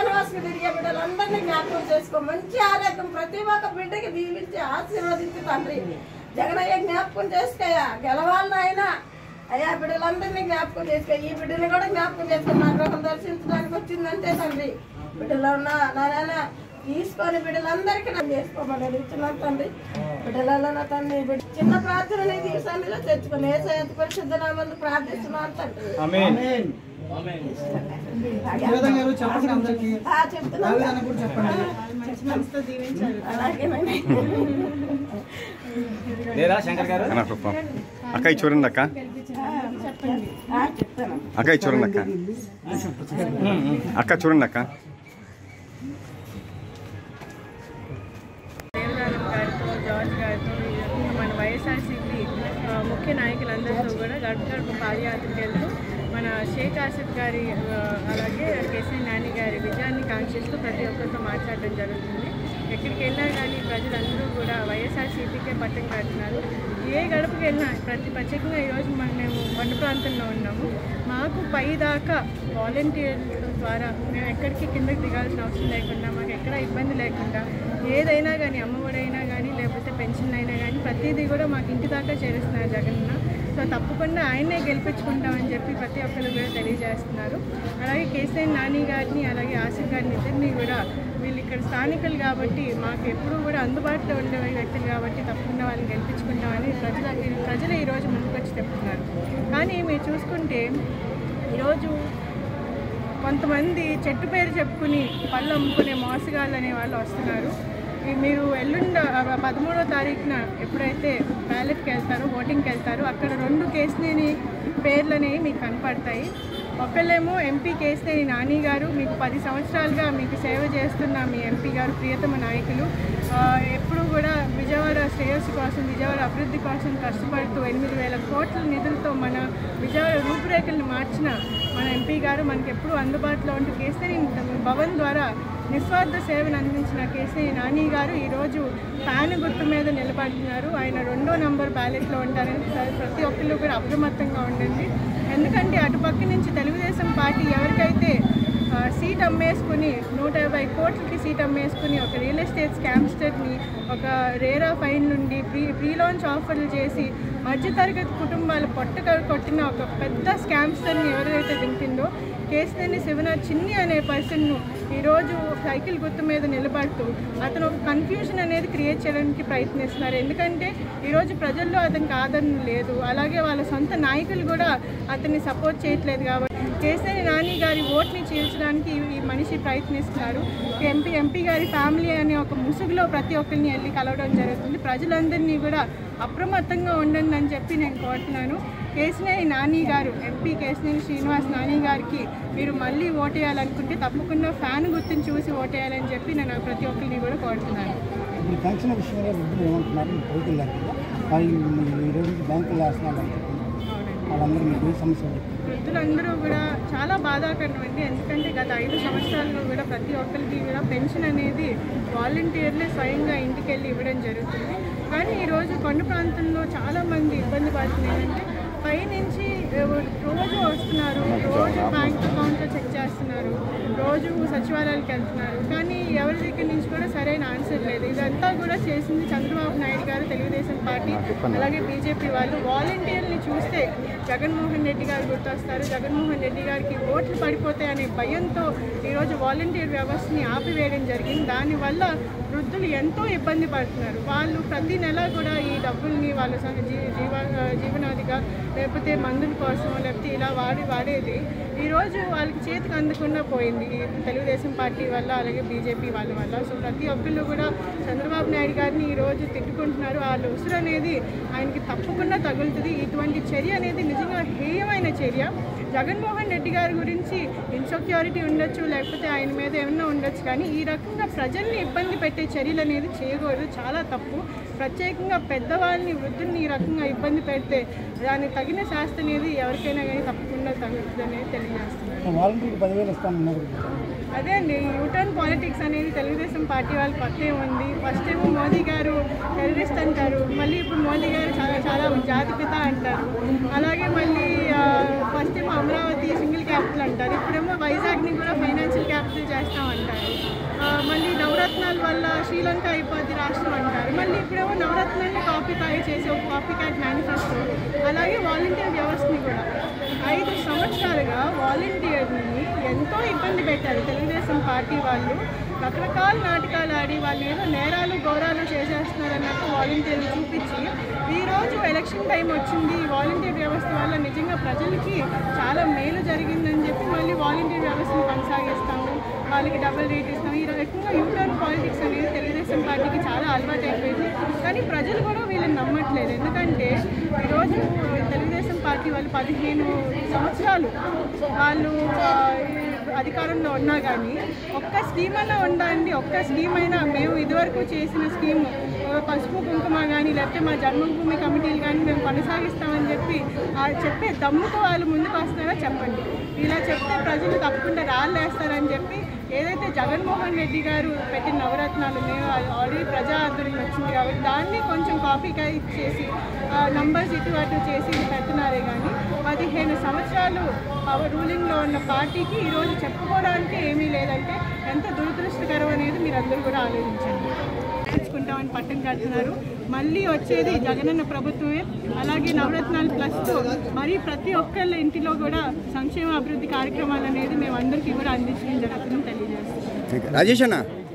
వనవాసకు తిరిగే బిడ్డలందరినీ జ్ఞాపకం చేసుకో. మంచి ఆరోగ్యం ప్రతి ఒక్క బిడ్డకి దీవించి ఆశీర్వదించి తండ్రి. జగనయ్య జ్ఞాపకం చేసుకోయా, గెలవాలని అయినా అయ్యా బిడ్డలందరినీ జ్ఞాపకం చేసుకో. ఈ బిడ్డని కూడా జ్ఞాపకం చేసుకో. నా గృహం దర్శించడానికి వచ్చిందంటే తండ్రి బిడ్డలో ఉన్న నాన్న తీసుకొని బిడ్డలందరికీ నన్ను చేసుకోమని ఇచ్చినాను తండ్రి. బిడ్డలలో నా తండ్రి చిన్న ప్రార్థనని ఈ సన్నిధిలో తెచ్చుకొని ఏసయ్య పరిశుద్ధ నామమున ప్రార్థిస్తున్నాను తండ్రి. అక్క చూడండి అక్క, అక్క చూడండి అక్క, అక్క చూడండి అక్క. జార్జ్ గారితో మన వైఎస్ఆర్సీపీ ముఖ్య నాయకులందరితో కూడా గడప గడప పాదయాత్రకు వెళ్తూ మన షేక్ ఆసిఫ్ గారి అలాగే కేసీ నాని గారి విజయాన్ని కాంక్షిస్తూ ప్రతి ఒక్కరితో మాట్లాడడం జరుగుతుంది. ఎక్కడికి వెళ్ళినా కానీ ప్రజలందరూ కూడా వైఎస్ఆర్సీపీకే పట్టం కడుతున్నారు. ఏ గడపకి వెళ్ళినా ప్రత్యేకంగా ఈరోజు మేము కొండ ప్రాంతంలో ఉన్నాము. మాకు పై దాకా వాలంటీర్ల ద్వారా మేము ఎక్కడికి కిందకి దిగాల్సిన అవసరం లేకుండా, మాకు ఎక్కడ ఇబ్బంది లేకుండా ఏదైనా కానీ అమ్మఒడైనా కానీ లేకపోతే పెన్షన్ అయినా కానీ ప్రతిదీ కూడా మాకు ఇంటి దాకా చేరుస్తున్నారు జగనన్న. సో తప్పకుండా ఆయన్నే గెలిపించుకుంటామని చెప్పి ప్రతి ఒక్కరు కూడా తెలియజేస్తున్నారు. అలాగే కేసీ నాని గారిని అలాగే ఆసిఫ్ గారిని ఇద్దరిని కూడా వీళ్ళు ఇక్కడ స్థానికులు కాబట్టి మాకు ఎప్పుడూ కూడా అందుబాటులో ఉండే వ్యక్తులు కాబట్టి తప్పకుండా వాళ్ళని గెలిపించుకుంటామని ప్రజలు ఈరోజు ముందుకొచ్చి చెప్తున్నారు. కానీ మీరు చూసుకుంటే ఈరోజు కొంతమంది చెట్టు పేరు చెప్పుకుని పళ్ళు అమ్ముకునే మోసగాళ్ళు అనే వాళ్ళు వస్తున్నారు. మీరు ఎల్లుండ 13వ తారీఖున ఎప్పుడైతే బ్యాలెట్కి వెళ్తారో, ఓటింగ్కి వెళ్తారో అక్కడ 2 కేసినేని పేర్లు అనేవి మీకు కనపడతాయి. ఒకళ్ళేమో ఎంపీ కేసినేని నాని గారు, మీకు 10 సంవత్సరాలుగా మీకు సేవ చేస్తున్న మీ ఎంపీ గారు, ప్రియతమ నాయకులు, ఎప్పుడూ కూడా విజయవాడ శ్రేయస్సు కోసం, విజయవాడ అభివృద్ధి కోసం కష్టపడుతూ 8,000 కోట్ల నిధులతో మన విజయవాడ రూపురేఖలను మార్చిన మన ఎంపీ గారు మనకి ఎప్పుడూ అందుబాటులో ఉంటూ కేసినేని భవన్ ద్వారా నిస్వార్థ సేవను అందించిన కేసీ నాని గారు ఈరోజు ఫ్యాన్ గుర్తు మీద నిలబడుతున్నారు. ఆయన 2వ నంబర్ బ్యాలెట్లో ఉంటారని ప్రతి ఒక్కళ్ళు కూడా అప్రమత్తంగా ఉండండి. ఎందుకంటే అటుపక్క నుంచి తెలుగుదేశం పార్టీ ఎవరికైతే సీట్ అమ్మేసుకుని 150 కోట్లకి సీట్ అమ్మేసుకుని ఒక రియల్ ఎస్టేట్ స్కామ్స్టర్ని ఒక రేరా ఫైన్ నుండి ప్రీ లాంచ్ ఆఫర్లు చేసి మధ్యతరగతి కుటుంబాలు కొట్టిన ఒక పెద్ద స్కామ్స్టర్ని ఎవరైతే దింపిందో కేసినేని శివనాథ్ చిన్ని అనే పర్సన్ను ఈరోజు సైకిల్ గుర్తు మీద నిలబడుతూ అతను ఒక కన్ఫ్యూజన్ అనేది క్రియేట్ చేయడానికి ప్రయత్నిస్తున్నారు. ఎందుకంటే ఈరోజు ప్రజల్లో అతనికి ఆదరణ లేదు, అలాగే వాళ్ళ సొంత నాయకులు కూడా అతన్ని సపోర్ట్ చేయట్లేదు. కాబట్టి కేసినేని నాని గారి ఓట్ని చీల్చడానికి ఈ మనిషి ప్రయత్నిస్తున్నారు. ఎంపీ గారి ఫ్యామిలీ అనే ఒక ముసుగులో ప్రతి ఒక్కరిని వెళ్ళి కలవడం జరుగుతుంది. ప్రజలందరినీ కూడా అప్రమత్తంగా ఉండండి అని చెప్పి నేను కోరుతున్నాను. కేసినేని నాని గారు, ఎంపీ కేసినేని శ్రీనివాస్ నాని గారికి మీరు మళ్ళీ ఓటేయాలనుకుంటే తప్పకుండా ఫ్యాన్ గుర్తుని చూసి ఓటేయాలని చెప్పి నేను ప్రతి ఒక్కరిని కూడా కోరుతున్నాను. వృద్ధులందరూ కూడా చాలా బాధాకరం అండి. ఎందుకంటే గత 5 సంవత్సరాల్లో కూడా ప్రతి ఒక్కరికి కూడా పెన్షన్ అనేది వాలంటీర్లే స్వయంగా ఇంటికి వెళ్ళి ఇవ్వడం జరుగుతుంది. కానీ ఈరోజు కొండ ప్రాంతంలో చాలామంది ఇబ్బంది పడుతున్నారంటే పైనుంచి రోజు వస్తున్నారు, రోజు బ్యాంక్ అకౌంట్లో చెక్ చేస్తున్నారు, రోజు సచివాలయాలకు వెళ్తున్నారు, కానీ ఎవరి దగ్గర నుంచి కూడా సరైన ఆన్సర్ లేదు. ఇదంతా కూడా చేసింది చంద్రబాబు నాయుడు గారు, తెలుగుదేశం పార్టీ, అలాగే బీజేపీ వాళ్ళు. వాలంటీర్ని చూస్తే జగన్మోహన్ రెడ్డి గారు గుర్తొస్తారు. జగన్మోహన్ రెడ్డి గారికి ఓట్లు పడిపోతాయనే భయంతో ఈరోజు వాలంటీర్ వ్యవస్థని ఆపివేయడం జరిగింది. దానివల్ల వృద్ధులు ఎంతో ఇబ్బంది పడుతున్నారు. వాళ్ళు ప్రతి నెల కూడా ఈ డబ్బుల్ని వాళ్ళ జీవనాదిగా లేకపోతే మందుల కోసం లేకపోతే ఇలా వాడేది ఈరోజు వాళ్ళకి చేతికి అందకుండా పోయింది తెలుగుదేశం పార్టీ వల్ల, అలాగే బీజేపీ వాళ్ళ వల్ల. సో ప్రతి ఒక్కళ్ళు కూడా చంద్రబాబు నాయుడు గారిని ఈరోజు తిట్టుకుంటున్నారు. వాళ్ళ ఉసురు అనేది ఆయనకి తప్పకుండా తగులుతుంది. ఇటువంటి చర్య అనేది నిజంగా హేయమైన చర్య. జగన్మోహన్ రెడ్డి గారి గురించి ఇన్సెక్యూరిటీ ఉండొచ్చు, లేకపోతే ఆయన మీద ఏమన్నా ఉండొచ్చు, కానీ ఈ రకంగా ప్రజల్ని ఇబ్బంది పెట్టే చర్యలు అనేది చేయకూడదు, చాలా తప్పు. ప్రత్యేకంగా పెద్దవాళ్ళని, వృద్ధుల్ని ఈ రకంగా ఇబ్బంది పెడితే దానికి తగిన శాస్త్ర అనేది ఎవరికైనా కానీ తప్పకుండా తగ్గుతుంది అనేది తెలియజేస్తున్నారు. అదే అండి, యూటర్న్ పాలిటిక్స్ అనేది తెలుగుదేశం పార్టీ వాళ్ళకి పక్కే ఉంది. ఫస్ట్ ఏమో మోదీ గారు టెర్రరిస్ట్ అంటారు, మళ్ళీ ఇప్పుడు మోదీ గారు చాలా జాతిపిత అంటారు, అలాగే మళ్ళీ ఫస్ట్ ఏమో అమరావతి సింగిల్ క్యాపిటల్ అంటారు, ఇప్పుడేమో వైజాగ్ని కూడా ఫైనాన్షియల్ క్యాపిటల్ చేస్తామన్నారు. మళ్ళీ నవరత్నాల వల్ల శ్రీలంక అయిపోద్ది రాష్ట్రం అంటారు. మళ్ళీ ఇప్పుడేమో నవరత్నాన్ని కాపీ చేసే ఒక కాపీ క్యాట్ మేనిఫెస్టో. అలాగే వాలంటీర్ వ్యవస్థని కూడా 5 సంవత్సరాలుగా వాలంటీర్ని ఎంతో ఇబ్బంది పెట్టారు తెలుగుదేశం పార్టీ వాళ్ళు. రకరకాల నాటకాలు ఆడి వాళ్ళు ఏదో నేరాలు ఘోరాలు చేసేస్తున్నారన్నట్టు వాలంటీర్లు చూపించి ఈరోజు ఎలక్షన్ టైం వచ్చింది, వాలంటీర్ వ్యవస్థ వల్ల నిజంగా ప్రజలకి చాలా మేలు జరిగిందని చెప్పి మళ్ళీ వాలంటీర్ వ్యవస్థను కొనసాగిస్తాము, వాళ్ళకి డబుల్ రేట్ ఇస్తాము. ఈ రకంగా యూటర్న్ పాలిటిక్స్ అనేది తెలుగుదేశం పార్టీకి చాలా అలవాటు అయిపోయింది. కానీ ప్రజలు కూడా వీళ్ళని నమ్మట్లేదు. ఎందుకంటే ఈరోజు తెలుగుదేశం పార్టీ వాళ్ళు 15 సంవత్సరాలు వాళ్ళు అధికారంలో ఉన్నా కానీ ఒక్క స్కీమ్ అయినా ఉండండి, ఒక్క స్కీమ్ అయినా మేము ఇదివరకు చేసిన స్కీమ్ పసుపు కుంకుమ కానీ లేకపోతే మా జన్మభూమి కమిటీలు కానీ మేము కొనసాగిస్తామని చెప్పి చెప్పే దమ్ముకు వాళ్ళు ముందుకు వస్తారో చెప్పండి. ఇలా చెప్తే ప్రజలు తప్పకుండా రాళ్ళు వేస్తారని చెప్పి ఏదైతే జగన్మోహన్ రెడ్డి గారు పెట్టిన నవరత్నాలు మేము ఆల్రెడీ ప్రజా ఆదరణ వచ్చింది కాబట్టి దాన్ని కొంచెం కాపీగా ఇచ్చేసి నంబర్స్ ఇటు అటు చేసి పెడుతున్నారే కానీ 15 సంవత్సరాలు రూలింగ్లో ఉన్న పార్టీకి ఈరోజు చెప్పుకోవడానికి ఏమీ లేదంటే ఎంత దురదృష్టకరం అనేది మీరు అందరూ కూడా ఆలోచించండి. తెచ్చుకుంటామని పట్టం కడుతున్నారు. మళ్ళీ వచ్చేది జగనన్న ప్రభుత్వమే. అలాగే నవరత్నాలు ప్లస్తో మరి ప్రతి ఒక్కళ్ళ ఇంటిలో కూడా సంక్షేమ అభివృద్ధి కార్యక్రమాలు అనేది మేము అందరికీ కూడా అందించడం జరుగుతుందని తెలియజేస్తున్నాం. రాజేష్ అన్న.